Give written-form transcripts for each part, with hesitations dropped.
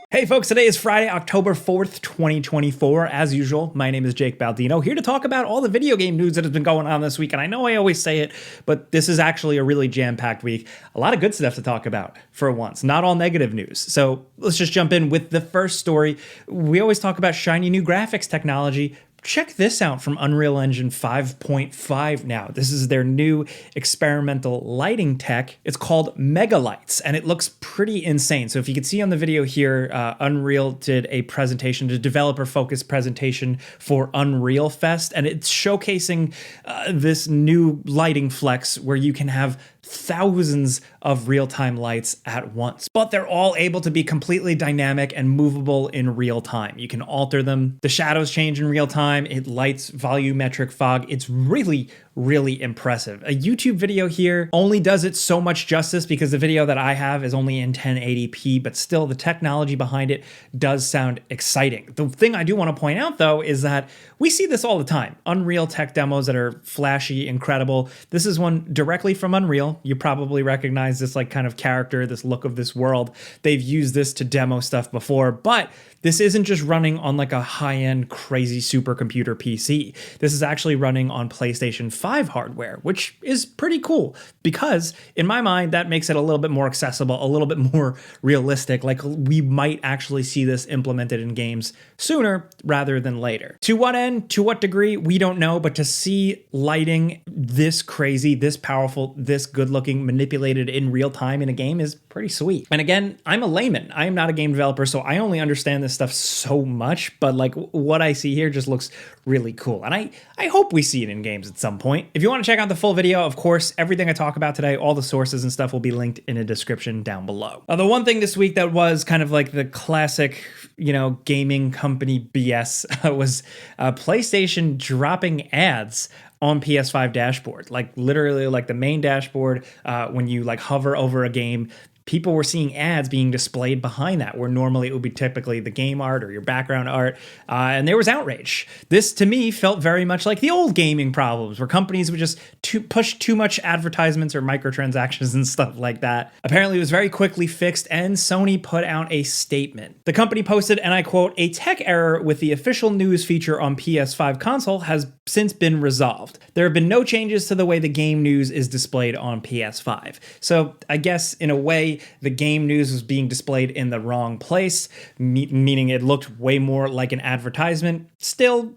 Hey folks, today is Friday, October 4th, 2024. As usual, my name is Jake Baldino, here to talk about all the video game news that has been going on this week. And I know I always say it, but this is actually a really jam-packed week. A lot of good stuff to talk about for once, not all negative news. So let's just jump in with the first story. We always talk about shiny new graphics technology. Check this out from Unreal Engine 5.5 now. This is their new experimental lighting tech. It's called Megalights, and it looks pretty insane. So if you can see on the video here, Unreal did a presentation, a developer-focused presentation for Unreal Fest, and it's showcasing this new lighting flex where you can have thousands of real-time lights at once, but they're all able to be completely dynamic and movable in real time. You can alter them. The shadows change in real time. It lights volumetric fog. It's really impressive. A YouTube video here only does it so much justice because the video that I have is only in 1080p, but still the technology behind it does sound exciting. The thing I do want to point out though is that we see this all the time. Unreal tech demos that are flashy, incredible. This is one directly from Unreal. You probably recognize this like kind of character, this look of this world. They've used this to demo stuff before, but this isn't just running on like a high-end crazy supercomputer PC. This is actually running on PlayStation 5 hardware, which is pretty cool because in my mind, that makes it a little bit more accessible, a little bit more realistic. Like we might actually see this implemented in games sooner rather than later. To what end, to what degree, we don't know, but to see lighting this crazy, this powerful, this good looking, manipulated in real time in a game is pretty sweet. And again, I'm a layman. I am not a game developer, so I only understand this stuff so much, but like what I see here just looks really cool. And I hope we see it in games at some point. If you want to check out the full video, of course, everything I talk about today, all the sources and stuff will be linked in a description down below. The one thing this week that was kind of like the classic, gaming company BS was PlayStation dropping ads on PS5 dashboard, like literally like the main dashboard, when you like hover over a game, people were seeing ads being displayed behind that, where normally it would be typically the game art or your background art, and there was outrage. This, to me, felt very much like the old gaming problems, where companies would just push too much advertisements or microtransactions and stuff like that. Apparently, it was very quickly fixed, and Sony put out a statement. The company posted, and I quote, "A tech error with the official news feature on PS5 console has since been resolved. There have been no changes to the way the game news is displayed on PS5. So I guess, in a way, the game news was being displayed in the wrong place, meaning it looked way more like an advertisement. Still,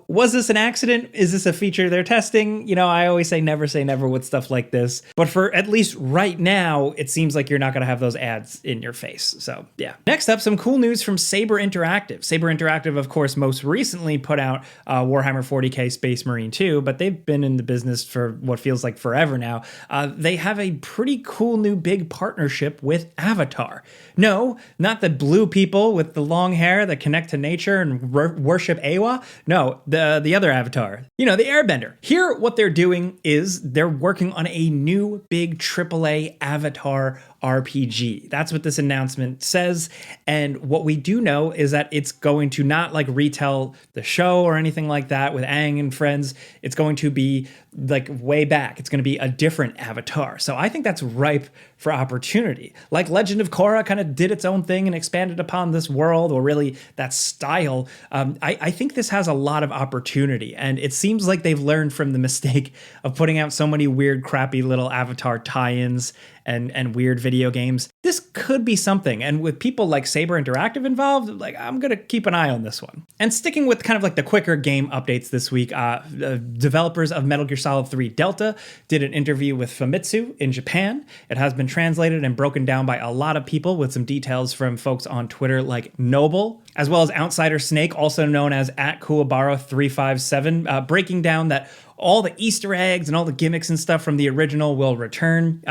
was this an accident? Is this a feature they're testing? I always say never with stuff like this. But for at least right now, it seems like you're not going to have those ads in your face. So yeah. Next up, some cool news from Saber Interactive. Saber Interactive, of course, most recently put out Warhammer 40k Space Marine 2, but they've been in the business for what feels like forever now. They have a pretty cool new big partnership with Avatar. No, not the blue people with the long hair that connect to nature and worship Awa. No, the other Avatar, the Airbender. Here, what they're doing is they're working on a new big AAA Avatar RPG. That's what this announcement says. And what we do know is that it's going to not like retell the show or anything like that with Aang and friends. It's going to be like way back. It's going to be a different Avatar. So I think that's ripe for opportunity. Like Legend of Korra kind of did its own thing and expanded upon this world, or really that style. I think this has a lot of opportunity, and it seems like they've learned from the mistake of putting out so many weird, crappy little Avatar tie-ins and weird video games. This could be something. And with people like Saber Interactive involved, like I'm going to keep an eye on this one. And sticking with kind of like the quicker game updates this week, the developers of Metal Gear Solid 3 Delta did an interview with Famitsu in Japan. It has been translated and broken down by a lot of people with some details from folks on Twitter like Noble, as well as Outsider Snake, also known as @Kuwabara357, breaking down that all the Easter eggs and all the gimmicks and stuff from the original will return.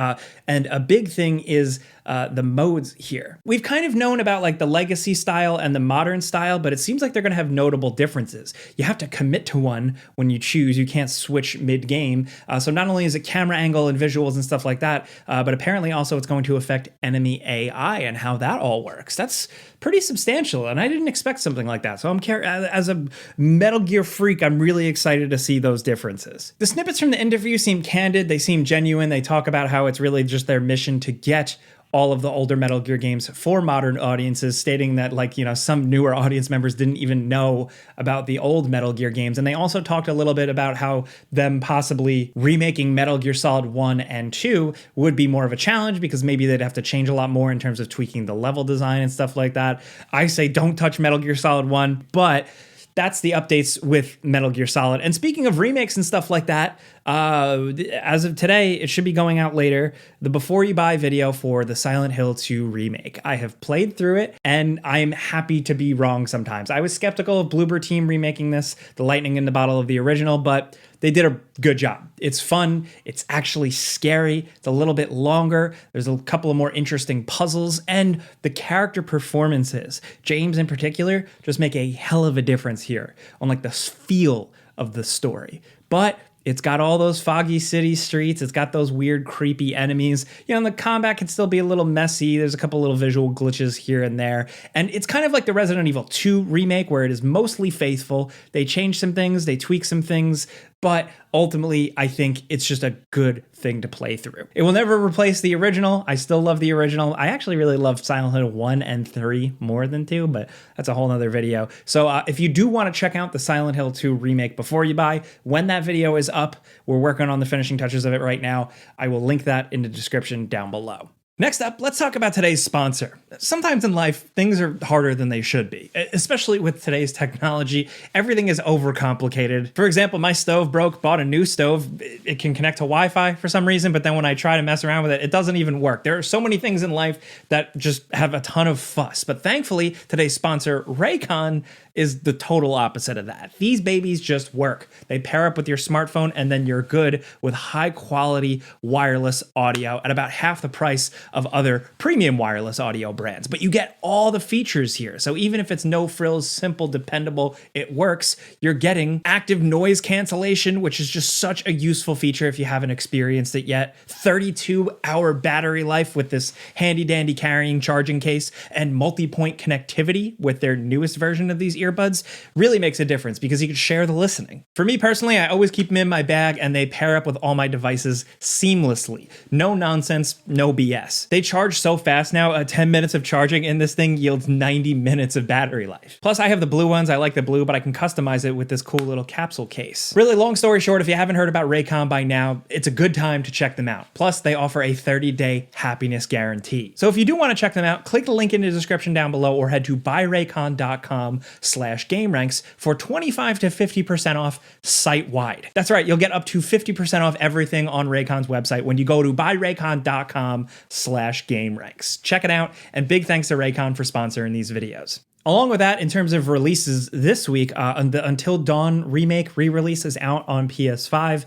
And a big thing is the modes here. We've kind of known about like the legacy style and the modern style, but it seems like they're going to have notable differences. You have to commit to one when you choose. You can't switch mid-game. So not only is it camera angle and visuals and stuff like that, but apparently also it's going to affect enemy AI and how that all works. That's pretty substantial, and I didn't expect something like that. So as a Metal Gear freak, I'm really excited to see those differences. The snippets from the interview seem candid. They seem genuine. They talk about how it's really just their mission to get all of the older Metal Gear games for modern audiences, stating that, like, you know, some newer audience members didn't even know about the old Metal Gear games. And they also talked a little bit about how them possibly remaking Metal Gear Solid 1 and 2 would be more of a challenge because maybe they'd have to change a lot more in terms of tweaking the level design and stuff like that. I say don't touch Metal Gear Solid 1, but that's the updates with Metal Gear Solid. And speaking of remakes and stuff like that, as of today, it should be going out later, the before you buy video for the Silent Hill 2 remake. I have played through it, and I'm happy to be wrong sometimes. I was skeptical of Bloober Team remaking this, the lightning in the bottle of the original, but they did a good job. It's fun. It's actually scary. It's a little bit longer. There's a couple of more interesting puzzles, and the character performances, James in particular, just make a hell of a difference here on like the feel of the story. But it's got all those foggy city streets. It's got those weird, creepy enemies. You know, and the combat can still be a little messy. There's a couple little visual glitches here and there. And it's kind of like the Resident Evil 2 remake, where it is mostly faithful. They change some things, they tweak some things, but ultimately, I think it's just a good thing to play through. It will never replace the original. I still love the original. I actually really love Silent Hill 1 and 3 more than 2, but that's a whole nother video. So if you do want to check out the Silent Hill 2 remake before you buy, when that video is up, we're working on the finishing touches of it right now. I will link that in the description down below. Next up, let's talk about today's sponsor. Sometimes in life, things are harder than they should be, especially with today's technology. Everything is overcomplicated. For example, my stove broke, bought a new stove. It can connect to Wi-Fi for some reason, but then when I try to mess around with it, it doesn't even work. There are so many things in life that just have a ton of fuss. But thankfully, today's sponsor, Raycon, is the total opposite of that. These babies just work. They pair up with your smartphone, and then you're good with high quality wireless audio at about half the price of other premium wireless audio brands. But you get all the features here. So even if it's no frills, simple, dependable, it works, you're getting active noise cancellation, which is just such a useful feature if you haven't experienced it yet. 32-hour battery life with this handy dandy carrying charging case, and multi-point connectivity with their newest version of these earbuds really makes a difference because you can share the listening. For me personally, I always keep them in my bag, and they pair up with all my devices seamlessly. No nonsense, no BS. They charge so fast now, 10 minutes of charging in this thing yields 90 minutes of battery life. Plus, I have the blue ones. I like the blue, but I can customize it with this cool little capsule case. Really, long story short, if you haven't heard about Raycon by now, it's a good time to check them out. Plus, they offer a 30-day happiness guarantee. So if you do want to check them out, click the link in the description down below or head to buyraycon.com/gameranx for 25 to 50% off site-wide. That's right, you'll get up to 50% off everything on Raycon's website when you go to buyraycon.com/gameranx. Check it out, and big thanks to Raycon for sponsoring these videos. Along with that, in terms of releases this week, the Until Dawn remake re-release is out on PS5.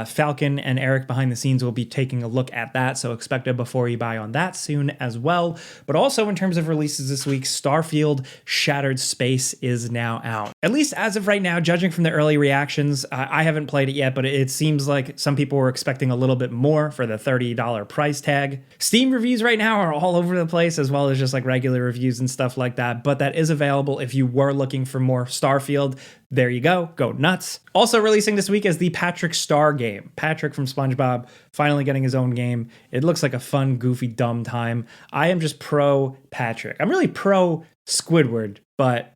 Falcon and Eric behind the scenes will be taking a look at that, so expect a before you buy on that soon as well. But also in terms of releases this week, Starfield Shattered Space is now out. At least as of right now, judging from the early reactions, I haven't played it yet, but it seems like some people were expecting a little bit more for the $30 price tag. Steam reviews right now are all over the place, as well as just like regular reviews and stuff like that, but that is available if you were looking for more Starfield. There you go nuts. Also releasing this week is the Patrick Starr game. Patrick from SpongeBob finally getting his own game. It looks like a fun, goofy, dumb time. I am just pro Patrick. I'm really pro Squidward, but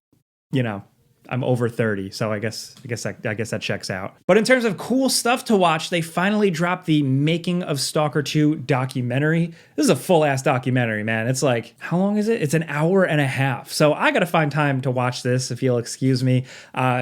you know, I'm over 30, so I guess that checks out. But in terms of cool stuff to watch, they finally dropped the Making of Stalker 2 documentary. This is a full-ass documentary, man. It's like, how long is it? It's an hour and a half. So I gotta find time to watch this, if you'll excuse me.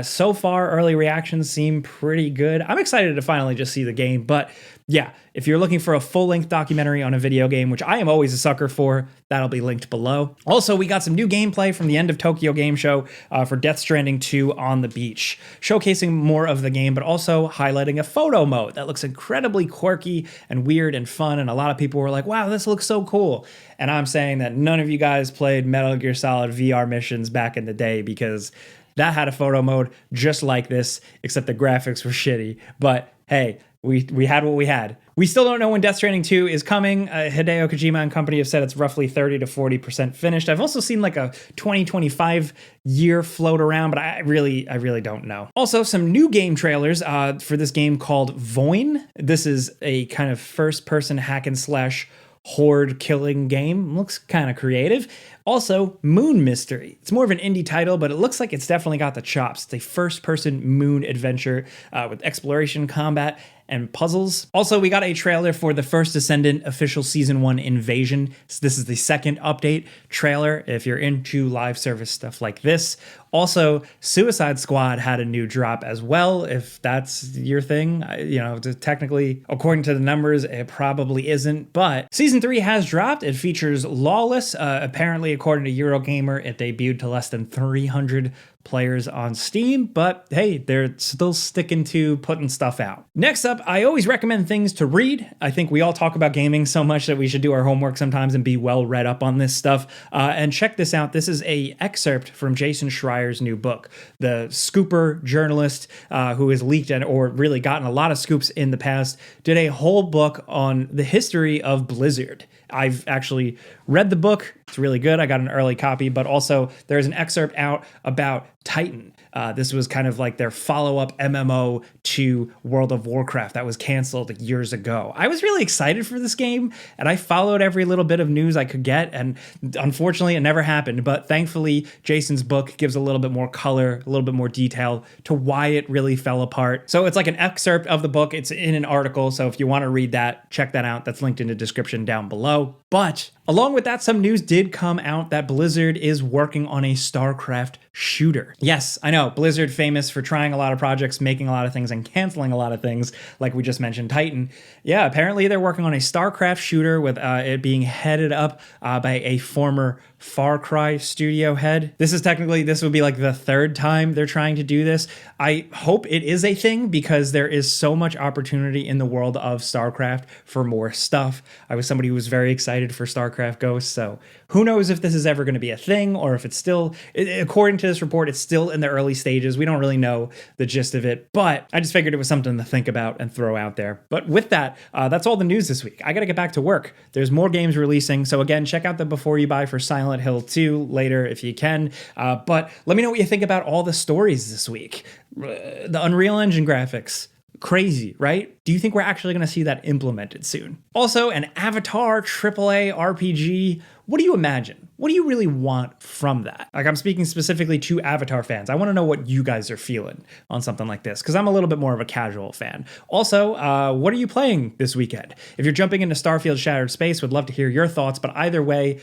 So far, early reactions seem pretty good. I'm excited to finally just see the game, but yeah, if you're looking for a full-length documentary on a video game, which I am always a sucker for, that'll be linked below. Also, we got some new gameplay from the End of Tokyo Game Show for Death Stranding 2 on the beach, showcasing more of the game, but also highlighting a photo mode that looks incredibly quirky and weird and fun, and a lot of people were like, wow, this looks so cool. And I'm saying that none of you guys played Metal Gear Solid VR missions back in the day, because that had a photo mode just like this, except the graphics were shitty. But hey, we had what we had. We still don't know when Death Stranding 2 is coming. Hideo Kojima and company have said it's roughly 30 to 40% finished. I've also seen like a 2025 year float around, but I really don't know. Also, some new game trailers for this game called Voin. This is a kind of first-person hack and slash horde killing game. Looks kind of creative. Also, Moon Mystery. It's more of an indie title, but it looks like it's definitely got the chops. It's a first-person moon adventure with exploration, combat, and puzzles. Also, we got a trailer for the First Descendant official Season 1 Invasion. So this is the second update trailer if you're into live service stuff like this. Also, Suicide Squad had a new drop as well, if that's your thing. You know, technically, according to the numbers, it probably isn't, but Season 3 has dropped. It features Lawless. Apparently, according to Eurogamer, it debuted to less than 300 players on Steam, but hey, they're still sticking to putting stuff out. Next up, I always recommend things to read. I think we all talk about gaming so much that we should do our homework sometimes and be well read up on this stuff. And check this out. This is a excerpt from Jason Schreier's new book. The scooper journalist who has leaked or really gotten a lot of scoops in the past did a whole book on the history of Blizzard. I've actually read the book. It's really good. I got an early copy, but also there's an excerpt out about Titan. This was kind of like their follow-up MMO to World of Warcraft that was canceled years ago. I was really excited for this game, and I followed every little bit of news I could get, and unfortunately it never happened, but thankfully Jason's book gives a little bit more color, a little bit more detail to why it really fell apart. So it's like an excerpt of the book. It's in an article, so if you want to read that, check that out. That's linked in the description down below. But along with that, some news did come out that Blizzard is working on a StarCraft shooter. Yes, I know, Blizzard famous for trying a lot of projects, making a lot of things, and canceling a lot of things, like we just mentioned, Titan. Yeah, apparently they're working on a StarCraft shooter with it being headed up by a former Far Cry studio head. This would be like the third time they're trying to do this. I hope it is a thing because there is so much opportunity in the world of StarCraft for more stuff. I was somebody who was very excited for StarCraft Ghosts, so who knows if this is ever going to be a thing or if it's still, according to this report, it's still in the early stages. We don't really know the gist of it, but I just figured it was something to think about and throw out there. But with that, that's all the news this week. I got to get back to work. There's more games releasing, so again, check out the Before You Buy for Silent Hill 2 later if you can. But let me know what you think about all the stories this week. The Unreal Engine graphics. Crazy, right? Do you think we're actually going to see that implemented soon? Also, an Avatar AAA RPG. What do you imagine? What do you really want from that? Like, I'm speaking specifically to Avatar fans. I want to know what you guys are feeling on something like this, because I'm a little bit more of a casual fan. Also, what are you playing this weekend? If you're jumping into Starfield Shattered Space, would love to hear your thoughts, but either way,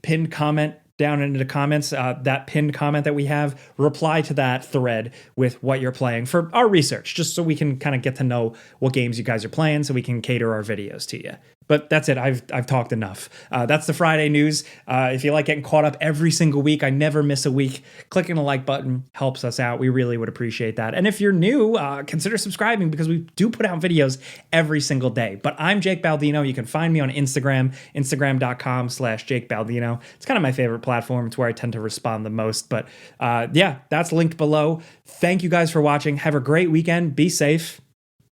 pinned comment down into the comments, that pinned comment that we have, reply to that thread with what you're playing for our research, just so we can kind of get to know what games you guys are playing so we can cater our videos to you. But that's it. I've talked enough. That's the Friday news. If you like getting caught up every single week, I never miss a week. Clicking the like button helps us out. We really would appreciate that. And if you're new, consider subscribing because we do put out videos every single day. But I'm Jake Baldino. You can find me on Instagram, instagram.com/Jake Baldino. It's kind of my favorite platform. It's where I tend to respond the most. But yeah, that's linked below. Thank you guys for watching. Have a great weekend. Be safe.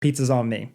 Pizza's on me.